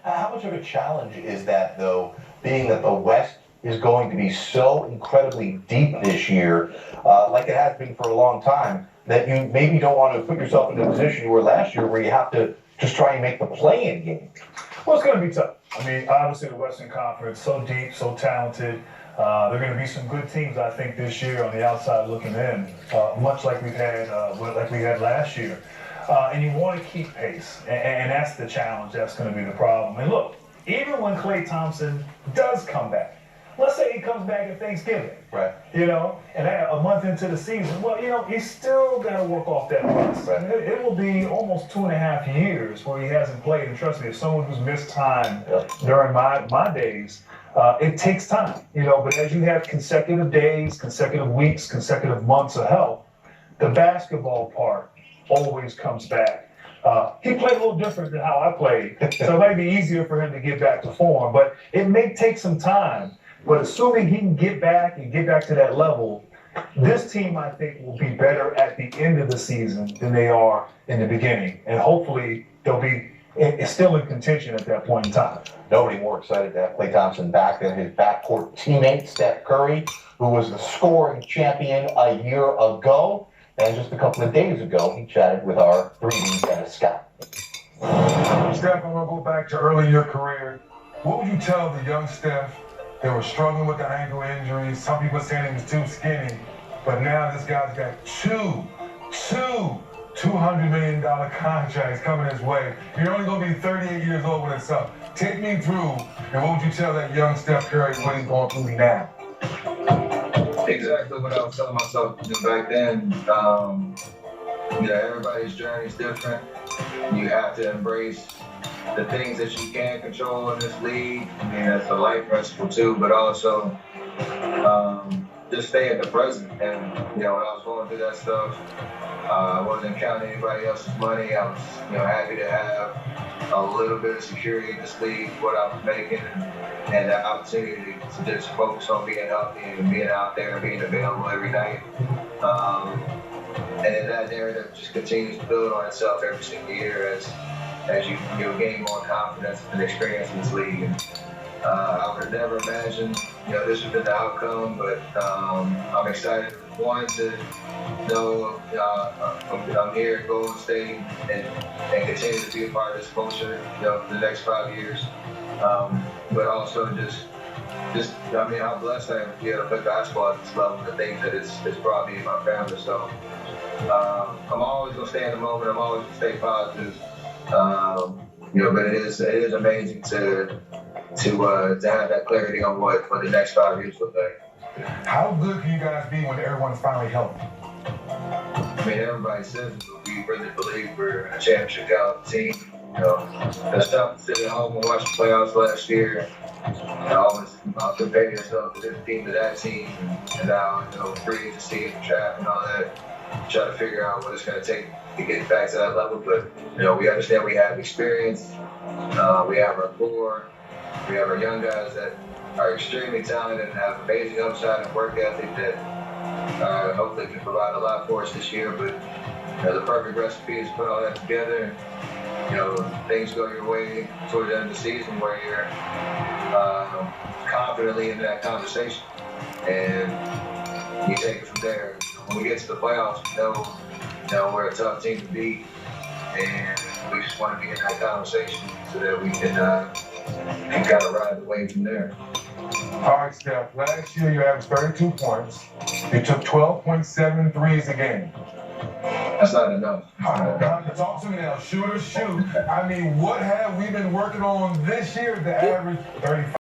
How much of a challenge is that, though, being that the West is going to be so incredibly deep this year, like it has been for a long time, that you maybe don't want to put yourself in the position you were last year where you have to just try and make the play-in game? Well, it's going to be tough. I mean, obviously the Western Conference, so deep, so talented. There are going to be some good teams, I think, this year on the outside looking in, much like we had last year. And you want to keep pace, and that's the challenge. That's going to be the problem. And look, even when Klay Thompson does come back, let's say he comes back at Thanksgiving, Right. and a month into the season, well, he's still got to work off that rust. Right. It will be almost 2.5 years where he hasn't played. And trust me, as someone who's missed time during my days, it takes time, but as you have consecutive days, consecutive weeks, consecutive months of health, the basketball part always comes back. He played a little different than how I played, so it might be easier for him to get back to form, but it may take some time. But assuming he can get back to that level, this team, I think, will be better at the end of the season than they are in the beginning. And hopefully they'll be still in contention at that point in time. Nobody more excited to have Klay Thompson back than his backcourt teammate, Steph Curry, who was the scoring champion a year ago. And just a couple of days ago, he chatted with our 3D Dennis Scott. Steph, I'm going to go back to early in your career. What would you tell the young Steph that was struggling with the ankle injuries? Some people saying he was too skinny, but now this guy's got two $200 million contracts coming his way. You're only going to be 38 years old when it's up. Take me through, and what would you tell that young Steph Curry what he's going through now? Exactly what I was telling myself back then. Everybody's journey is different. You have to embrace the things that you can control in this league. I mean, that's a life principle too, but also just stay at the present. And, when I was going through that stuff, I wasn't counting anybody else's money. I was, happy to have a little bit of security in this league, what I was making, and the opportunity to just focus on being healthy and being out there and being available every night. And then that narrative just continues to build on itself every single year as you gain more confidence and experience in this league. And, I would have never imagined, this would be the outcome, but I'm excited, one, to know I'm here at Golden State and continue to be a part of this culture, for the next 5 years. But also just how blessed I am to be able to play basketball at this level, the things that it's brought me and my family. So I'm always going to stay in the moment. I'm always going to stay positive. But it is amazing to have that clarity on what the next 5 years look like. How good can you guys be when everyone's finally healthy? I mean, everybody says it, but we really believe we're a championship caliber team. It's tough to sit at home and watch the playoffs last year. Always compare yourself to this team to that team, and now free to see the trap and all that. Try to figure out what it's going to take to get back to that level. But we understand we have experience. We have our core. We have our young guys that are extremely talented and have amazing upside and work ethic that hopefully can provide a lot for us this year. But the perfect recipe is put all that together. Things go your way toward the end of the season where you're confidently in that conversation, and you take it from there. When we get to the playoffs, we know we're a tough team to beat, and we just want to be in that conversation so that we can kind of ride the wave from there. All right, Steph. Last year you averaged 32 points. You took 12.7 threes a game. That's not enough. Talk to me now. Shoot or shoot. I mean, what have we been working on this year to average 35?